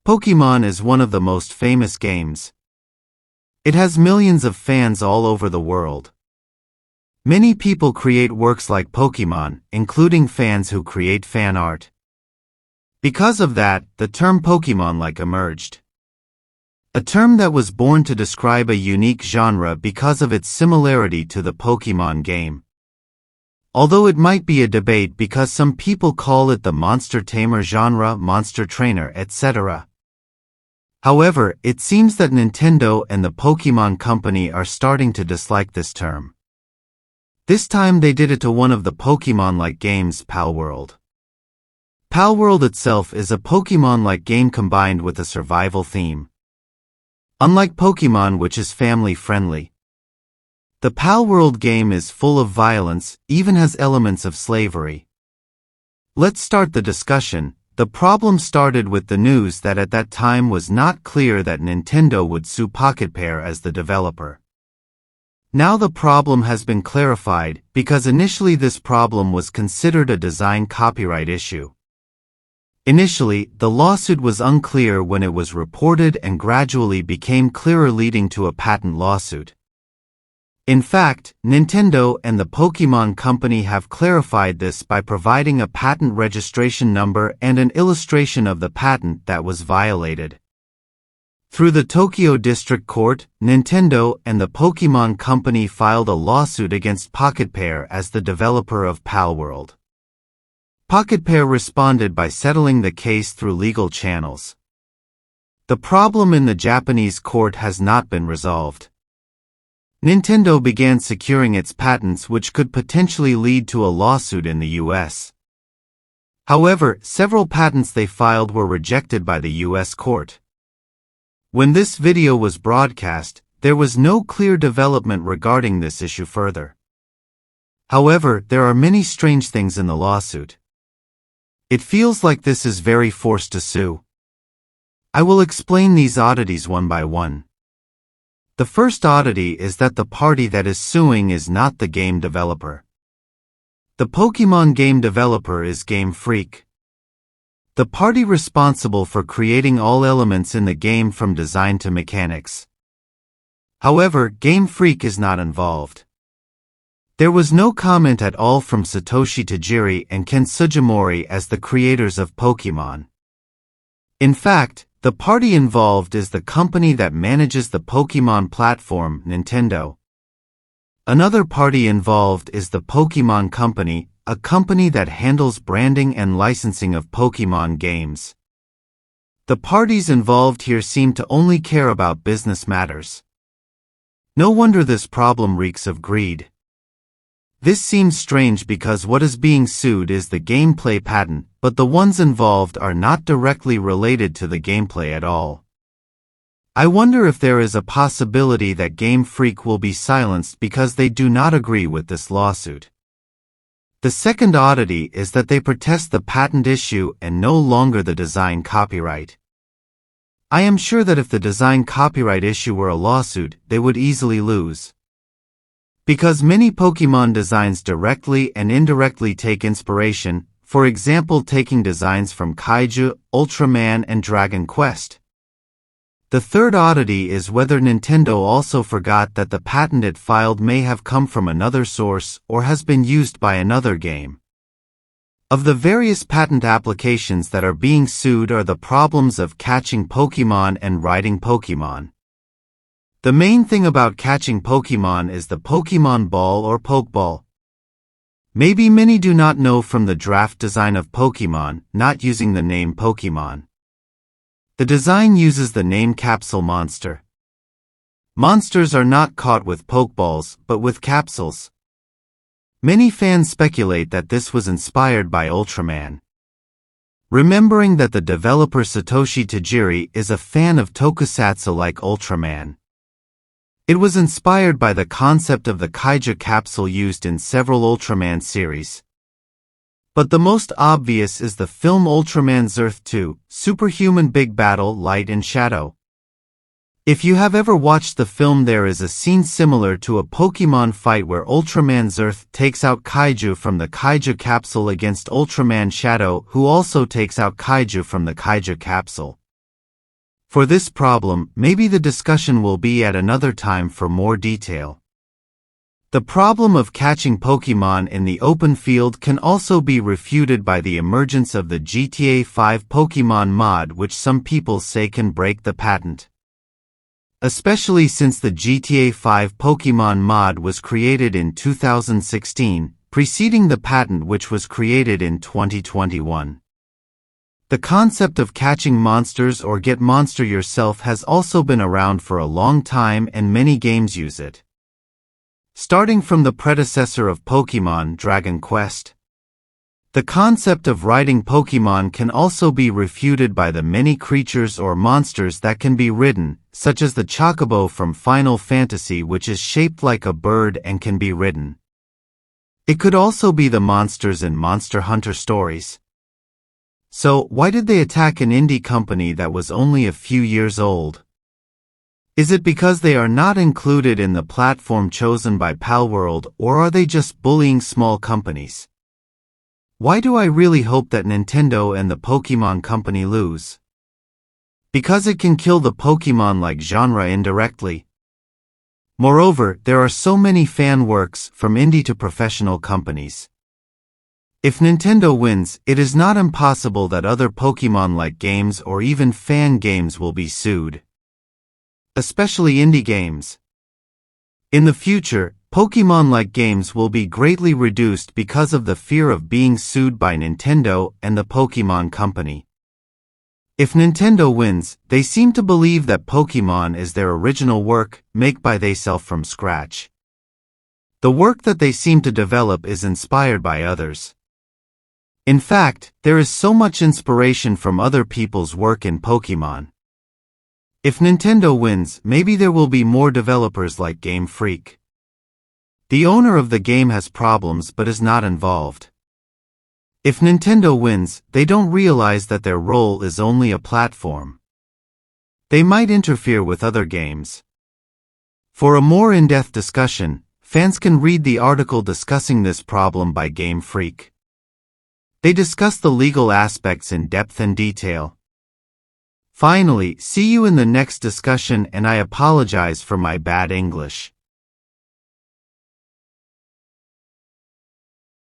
Pokémon is one of the most famous games. It has millions of fans all over the world. Many people create works like Pokémon, including fans who create fan art. Because of that, the term Pokémon-like emerged. A term that was born to describe a unique genre because of its similarity to the Pokémon game. Although it might be a debate because some people call it the monster tamer genre, monster trainer, etc. However, it seems that Nintendo and the Pokémon Company are starting to dislike this term. This time they did it to one of the Pokémon-like games, Palworld. Palworld itself is a Pokémon-like game combined with a survival theme. Unlike Pokémon, which is family-friendly, the Palworld game is full of violence, even has elements of slavery. Let's start the discussion. The problem started with the news that at that time was not clear that Nintendo would sue PocketPair as the developer. Now the problem has been clarified, because initially this problem was considered a design copyright issue. Initially, the lawsuit was unclear when it was reported and gradually became clearer, leading to a patent lawsuit. In fact, Nintendo and the Pokémon Company have clarified this by providing a patent registration number and an illustration of the patent that was violated. Through the Tokyo District Court, Nintendo and the Pokémon Company filed a lawsuit against PocketPair as the developer of Palworld. PocketPair responded by settling the case through legal channels. The problem in the Japanese court has not been resolved. Nintendo began securing its patents, which could potentially lead to a lawsuit in the US. However, several patents they filed were rejected by the US court. When this video was broadcast, there was no clear development regarding this issue further. However, there are many strange things in the lawsuit. It feels like this is very forced to sue. I will explain these oddities one by one. The first oddity is that the party that is suing is not the game developer. The Pokémon game developer is Game Freak, the party responsible for creating all elements in the game from design to mechanics. However, Game Freak is not involved. There was no comment at all from Satoshi Tajiri and Ken Sugimori as the creators of Pokémon. In fact, the party involved is the company that manages the Pokémon platform, Nintendo. Another party involved is the Pokémon Company, a company that handles branding and licensing of Pokémon games. The parties involved here seem to only care about business matters. No wonder this problem reeks of greed. This seems strange because what is being sued is the gameplay patent, but the ones involved are not directly related to the gameplay at all. I wonder if there is a possibility that Game Freak will be silenced because they do not agree with this lawsuit. The second oddity is that they protest the patent issue and no longer the design copyright. I am sure that if the design copyright issue were a lawsuit, they would easily lose. Because many Pokémon designs directly and indirectly take inspiration, for example taking designs from Kaiju, Ultraman and Dragon Quest. The third oddity is whether Nintendo also forgot that the patent it filed may have come from another source or has been used by another game. Of the various patent applications that are being sued are the problems of catching Pokémon and riding Pokémon. The main thing about catching Pokémon is the Pokémon Ball or Pokeball. Maybe many do not know from the draft design of Pokémon, not using the name Pokémon. The design uses the name Capsule Monster. Monsters are not caught with Pokeballs, but with capsules. Many fans speculate that this was inspired by Ultraman. Remembering that the developer Satoshi Tajiri is a fan of tokusatsu like Ultraman. It was inspired by the concept of the Kaiju capsule used in several Ultraman series. But the most obvious is the film Ultraman Earth 2, Superhuman Big Battle Light and Shadow. If you have ever watched the film, there is a scene similar to a Pokémon fight where Ultraman Earth takes out Kaiju from the Kaiju capsule against Ultraman Shadow, who also takes out Kaiju from the Kaiju capsule. For this problem, maybe the discussion will be at another time for more detail. The problem of catching Pokémon in the open field can also be refuted by the emergence of the GTA 5 Pokémon mod, which some people say can break the patent. Especially since the GTA 5 Pokémon mod was created in 2016, preceding the patent which was created in 2021. The concept of catching monsters or get monster yourself has also been around for a long time and many games use it. Starting from the predecessor of Pokémon, Dragon Quest. The concept of riding Pokémon can also be refuted by the many creatures or monsters that can be ridden, such as the Chocobo from Final Fantasy, which is shaped like a bird and can be ridden. It could also be the monsters in Monster Hunter stories. So, why did they attack an indie company that was only a few years old? Is it because they are not included in the platform chosen by Palworld, or are they just bullying small companies? Why do I really hope that Nintendo and the Pokémon company lose? Because it can kill the Pokémon-like genre indirectly. Moreover, there are so many fan works, from indie to professional companies. If Nintendo wins, it is not impossible that other Pokémon-like games or even fan games will be sued. Especially indie games. In the future, Pokémon-like games will be greatly reduced because of the fear of being sued by Nintendo and the Pokémon company. If Nintendo wins, they seem to believe that Pokémon is their original work, made by theyself from scratch. The work that they seem to develop is inspired by others. In fact, there is so much inspiration from other people's work in Pokémon. If Nintendo wins, maybe there will be more developers like Game Freak. The owner of the game has problems but is not involved. If Nintendo wins, they don't realize that their role is only a platform. They might interfere with other games. For a more in-depth discussion, fans can read the article discussing this problem by Game Freak. They discuss the legal aspects in depth and detail. Finally, see you in the next discussion, and I apologize for my bad English.